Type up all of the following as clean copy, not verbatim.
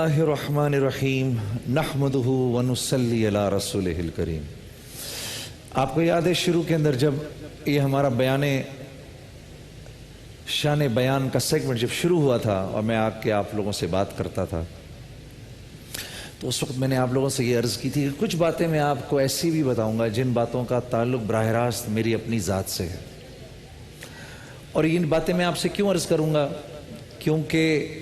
اللہ الرحمن الرحیم نحمدہ ونصلی علی رسولہ الکریم۔ آپ کو یاد ہے شروع کے اندر جب یہ ہمارا شان بیان کا سیگمنٹ جب شروع ہوا تھا اور میں آ کے آپ لوگوں سے بات کرتا تھا تو اس وقت میں نے آپ لوگوں سے یہ عرض کی تھی کہ کچھ باتیں میں آپ کو ایسی بھی بتاؤں گا جن باتوں کا تعلق براہ راست میری اپنی ذات سے ہے، اور ان باتیں میں آپ سے کیوں عرض کروں گا؟ کیونکہ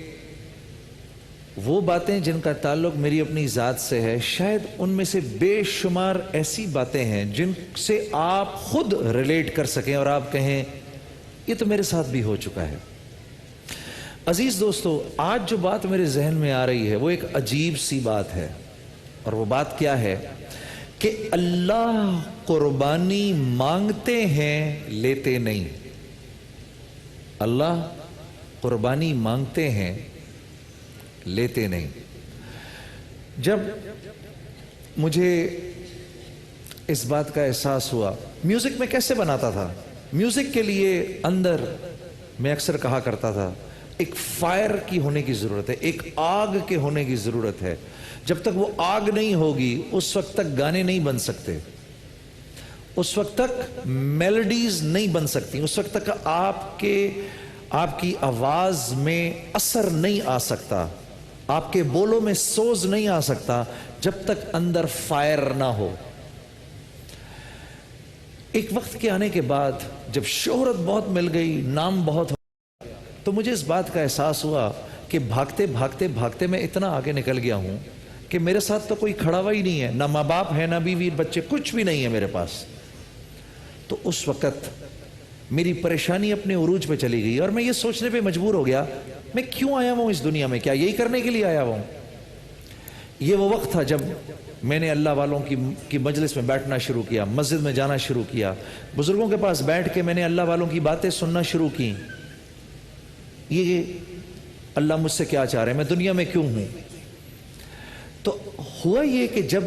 وہ باتیں جن کا تعلق میری اپنی ذات سے ہے شاید ان میں سے بے شمار ایسی باتیں ہیں جن سے آپ خود ریلیٹ کر سکیں اور آپ کہیں یہ تو میرے ساتھ بھی ہو چکا ہے۔ عزیز دوستو، آج جو بات میرے ذہن میں آ رہی ہے وہ ایک عجیب سی بات ہے، اور وہ بات کیا ہے کہ اللہ قربانی مانگتے ہیں لیتے نہیں۔ اللہ قربانی مانگتے ہیں لیتے نہیں۔ جب مجھے اس بات کا احساس ہوا، میوزک میں کیسے بناتا تھا؟ میوزک کے لیے اندر میں اکثر کہا کرتا تھا ایک فائر کی ہونے کی ضرورت ہے، ایک آگ کے ہونے کی ضرورت ہے۔ جب تک وہ آگ نہیں ہوگی اس وقت تک گانے نہیں بن سکتے، اس وقت تک میلوڈیز نہیں بن سکتی، اس وقت تک آپ کی آواز میں اثر نہیں آ سکتا، آپ کے بولوں میں سوز نہیں آ سکتا جب تک اندر فائر نہ ہو۔ ایک وقت کے آنے کے بعد جب شہرت بہت مل گئی، نام بہت ہو گیا، تو مجھے اس بات کا احساس ہوا کہ بھاگتے بھاگتے بھاگتے میں اتنا آگے نکل گیا ہوں کہ میرے ساتھ تو کوئی کھڑا ہوا ہی نہیں ہے، نہ ماں باپ ہے، نہ بیوی بچے، کچھ بھی نہیں ہے میرے پاس۔ تو اس وقت میری پریشانی اپنے عروج پہ چلی گئی اور میں یہ سوچنے پہ مجبور ہو گیا میں کیوں آیا ہوں اس دنیا میں؟ کیا یہی کرنے کے لیے آیا ہوں؟ یہ وہ وقت تھا جب میں نے اللہ والوں کی مجلس میں بیٹھنا شروع کیا، مسجد میں جانا شروع کیا، بزرگوں کے پاس بیٹھ کے میں نے اللہ والوں کی باتیں سننا شروع کی۔ یہ اللہ مجھ سے کیا چاہ رہے ہیں، میں دنیا میں کیوں ہوں؟ تو ہوا یہ کہ جب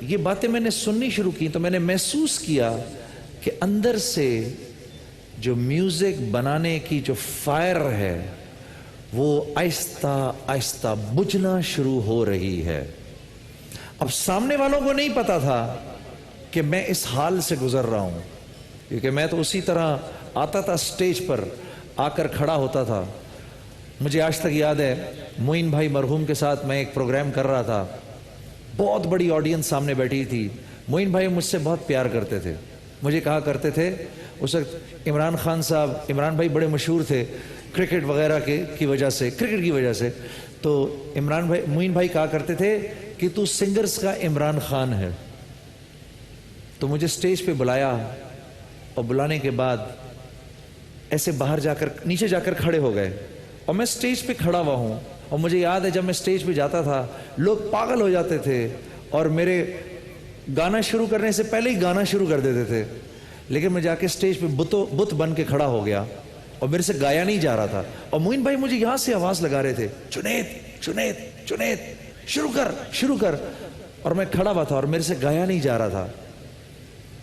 یہ باتیں میں نے سننی شروع کی تو میں نے محسوس کیا کہ اندر سے جو میوزک بنانے کی جو فائر ہے وہ آہستہ آہستہ بجھنا شروع ہو رہی ہے۔ اب سامنے والوں کو نہیں پتا تھا کہ میں اس حال سے گزر رہا ہوں، کیونکہ میں تو اسی طرح آتا تھا سٹیج پر آ کر کھڑا ہوتا تھا۔ مجھے آج تک یاد ہے معین بھائی مرحوم کے ساتھ میں ایک پروگرام کر رہا تھا، بہت بڑی آڈینس سامنے بیٹھی تھی۔ معین بھائی مجھ سے بہت پیار کرتے تھے، مجھے کہا کرتے تھے، اس وقت عمران خان صاحب، عمران بھائی بڑے مشہور تھے کرکٹ وغیرہ کی وجہ سے، کرکٹ کی وجہ سے، تو معین بھائی کہا کرتے تھے کہ تو سنگرز کا عمران خان ہے۔ تو مجھے سٹیج پہ بلایا اور بلانے کے بعد ایسے باہر جا کر نیچے جا کر کھڑے ہو گئے اور میں سٹیج پہ کھڑا ہوا ہوں، اور مجھے یاد ہے جب میں سٹیج پہ جاتا تھا لوگ پاگل ہو جاتے تھے اور میرے گانا شروع کرنے سے پہلے ہی گانا شروع کر دیتے تھے، لیکن میں جا کے سٹیج پہ بت بن کے کھڑا ہو گیا اور میرے سے گایا نہیں جا رہا تھا، اور معین بھائی مجھے یہاں سے آواز لگا رہے تھے، جنید جنید جنید شروع کر، اور میں کھڑا ہوا تھا اور میرے سے گایا نہیں جا رہا تھا،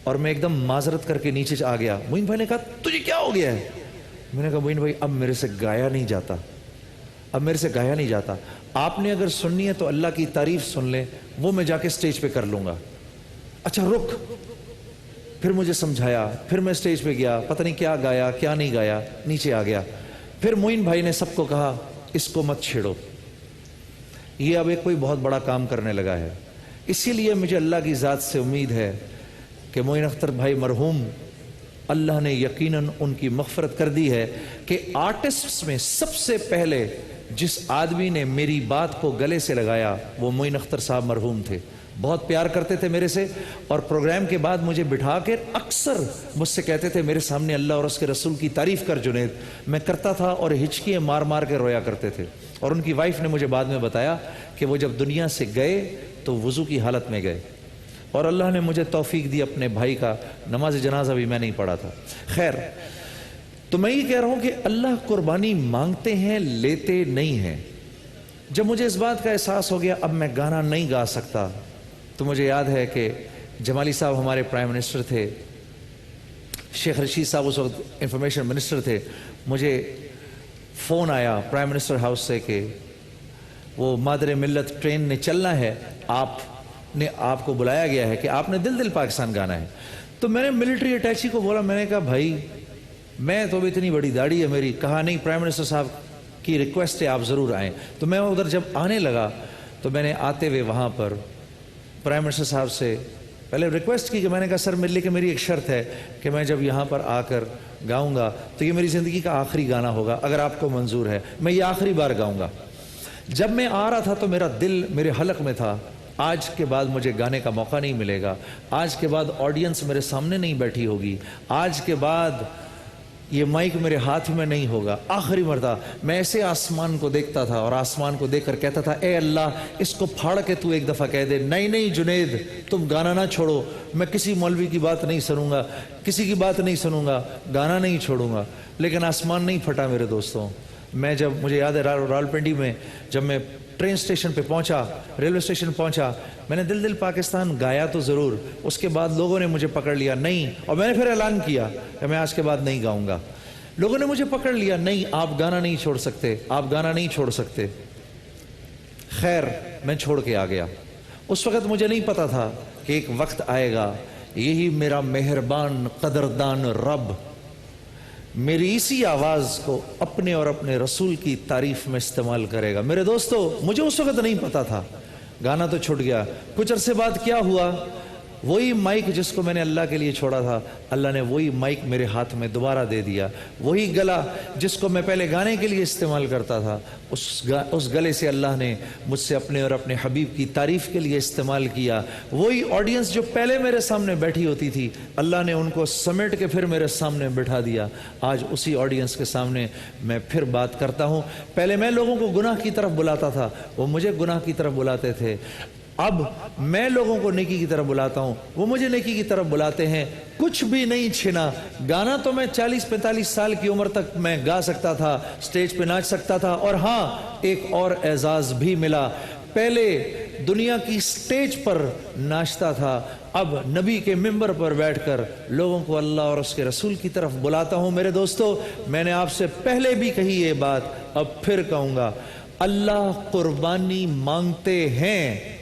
اور میں ایک دم معذرت کر کے نیچے آ گیا۔ معین بھائی نے کہا تجھے کیا ہو گیا ہے؟ میں نے کہا معین بھائی اب میرے سے گایا نہیں جاتا، آپ نے اگر سننی ہے تو اللہ کی تعریف سن لیں، وہ میں جا کے سٹیج پہ کر لوں گا۔ اچھا رک، پھر مجھے سمجھایا، پھر میں سٹیج پہ گیا، پتہ نہیں کیا گایا کیا نہیں گایا، نیچے آ گیا۔ پھر معین بھائی نے سب کو کہا اس کو مت چھیڑو، یہ اب ایک کوئی بہت بڑا کام کرنے لگا ہے۔ اسی لیے مجھے اللہ کی ذات سے امید ہے کہ معین اختر بھائی مرحوم، اللہ نے یقیناً ان کی مغفرت کر دی ہے کہ آرٹسٹس میں سب سے پہلے جس آدمی نے میری بات کو گلے سے لگایا وہ معین اختر صاحب مرحوم تھے۔ بہت پیار کرتے تھے میرے سے، اور پروگرام کے بعد مجھے بٹھا کے اکثر مجھ سے کہتے تھے میرے سامنے اللہ اور اس کے رسول کی تعریف کر جنید۔ میں کرتا تھا اور ہچکیاں مار مار کے رویا کرتے تھے، اور ان کی وائف نے مجھے بعد میں بتایا کہ وہ جب دنیا سے گئے تو وضو کی حالت میں گئے، اور اللہ نے مجھے توفیق دی اپنے بھائی کا نماز جنازہ بھی میں نہیں پڑھا تھا۔ خیر، تو میں یہ کہہ رہا ہوں کہ اللہ قربانی مانگتے ہیں لیتے نہیں ہیں۔ جب مجھے اس بات کا احساس ہو گیا اب میں گانا نہیں گا سکتا، تو مجھے یاد ہے کہ جمالی صاحب ہمارے پرائم منسٹر تھے، شیخ رشید صاحب اس وقت انفارمیشن منسٹر تھے، مجھے فون آیا پرائم منسٹر ہاؤس سے کہ وہ مادر ملت ٹرین نے چلنا ہے، آپ کو بلایا گیا ہے کہ آپ نے دل دل پاکستان گانا ہے۔ تو میں نے ملٹری اٹیچی کو بولا، میں نے کہا بھائی میں تو بھی اتنی بڑی داڑھی ہے میری، کہا نہیں پرائم منسٹر صاحب کی ریکویسٹ ہے آپ ضرور آئیں۔ تو میں ادھر جب آنے لگا تو میں نے آتے ہوئے وہاں پر پرائم منسٹر صاحب سے پہلے ریکویسٹ کی کہ میں نے کہا سر مل لے کہ میری ایک شرط ہے کہ میں جب یہاں پر آ کر گاؤں گا تو یہ میری زندگی کا آخری گانا ہوگا، اگر آپ کو منظور ہے میں یہ آخری بار گاؤں گا۔ جب میں آ رہا تھا تو میرا دل میرے حلق میں تھا، آج کے بعد مجھے گانے کا موقع نہیں ملے گا، آج کے بعد آڈینس میرے سامنے نہیں بیٹھی ہوگی، آج کے بعد یہ مائک میرے ہاتھ میں نہیں ہوگا۔ آخری مرتبہ میں ایسے آسمان کو دیکھتا تھا اور آسمان کو دیکھ کر کہتا تھا اے اللہ اس کو پھاڑ کے تو ایک دفعہ کہہ دے نہیں جنید تم گانا نہ چھوڑو، میں کسی مولوی کی بات نہیں سنوں گا، کسی کی بات نہیں سنوں گا، گانا نہیں چھوڑوں گا۔ لیکن آسمان نہیں پھٹا میرے دوستوں۔ میں جب مجھے یاد ہے راولپنڈی میں جب میں ٹرین اسٹیشن پہ پہنچا، ریلوے اسٹیشن پہنچا، میں نے دل دل پاکستان گایا تو ضرور، اس کے بعد لوگوں نے مجھے پکڑ لیا نہیں، اور میں نے پھر اعلان کیا کہ میں آج کے بعد نہیں گاؤں گا۔ لوگوں نے مجھے پکڑ لیا، نہیں آپ گانا نہیں چھوڑ سکتے، آپ گانا نہیں چھوڑ سکتے۔ خیر میں چھوڑ کے آ گیا۔ اس وقت مجھے نہیں پتا تھا کہ ایک وقت آئے گا یہی میرا مہربان قدردان رب میری اسی آواز کو اپنے اور اپنے رسول کی تعریف میں استعمال کرے گا۔ میرے دوستو مجھے اس وقت نہیں پتا تھا، گانا تو چھوٹ گیا۔ کچھ عرصے بعد کیا ہوا، وہی مائک جس کو میں نے اللہ کے لیے چھوڑا تھا، اللہ نے وہی مائک میرے ہاتھ میں دوبارہ دے دیا۔ وہی گلا جس کو میں پہلے گانے کے لیے استعمال کرتا تھا، اس گلے سے اللہ نے مجھ سے اپنے اور اپنے حبیب کی تعریف کے لیے استعمال کیا۔ وہی آڈینس جو پہلے میرے سامنے بیٹھی ہوتی تھی، اللہ نے ان کو سمیٹ کے پھر میرے سامنے بٹھا دیا۔ آج اسی آڈینس کے سامنے میں پھر بات کرتا ہوں۔ پہلے میں لوگوں کو گناہ کی طرف بلاتا تھا، وہ مجھے گناہ کی طرف بلاتے تھے۔ اب میں لوگوں کو نیکی کی طرف بلاتا ہوں، وہ مجھے نیکی کی طرف بلاتے ہیں۔ کچھ بھی نہیں چھنا۔ گانا تو میں 40-45 سال کی عمر تک میں گا سکتا تھا، سٹیج پہ ناچ سکتا تھا، اور ہاں ایک اور اعزاز بھی ملا۔ پہلے دنیا کی سٹیج پر ناچتا تھا، اب نبی کے ممبر پر بیٹھ کر لوگوں کو اللہ اور اس کے رسول کی طرف بلاتا ہوں۔ میرے دوستو میں نے آپ سے پہلے بھی کہی یہ بات، اب پھر کہوں گا، اللہ قربانی مانگتے ہیں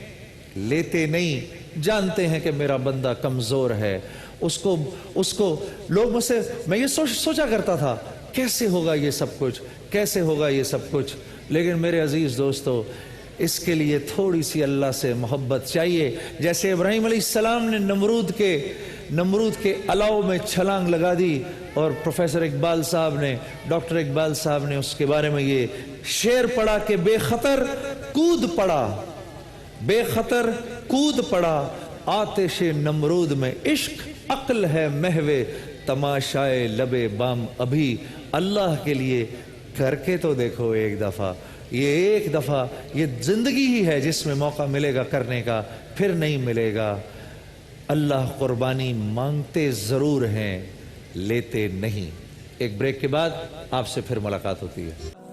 لیتے نہیں۔ جانتے ہیں کہ میرا بندہ کمزور ہے، اس کو لوگ مجھ سے، میں یہ سوچا کرتا تھا کیسے ہوگا یہ سب کچھ، کیسے ہوگا یہ سب کچھ، لیکن میرے عزیز دوستو اس کے لیے تھوڑی سی اللہ سے محبت چاہیے۔ جیسے ابراہیم علیہ السلام نے نمرود کے الاؤ میں چھلانگ لگا دی، اور پروفیسر اقبال صاحب نے، ڈاکٹر اقبال صاحب نے اس کے بارے میں یہ شعر پڑھا کہ بے خطر کود پڑا، بے خطر کود پڑا آتش نمرود میں، عشق عقل ہے محو تماشائے لب بام ابھی۔ اللہ کے لیے کر کے تو دیکھو ایک دفعہ، یہ ایک دفعہ، یہ زندگی ہی ہے جس میں موقع ملے گا کرنے کا، پھر نہیں ملے گا۔ اللہ قربانی مانگتے ضرور ہیں لیتے نہیں۔ ایک بریک کے بعد آپ سے پھر ملاقات ہوتی ہے۔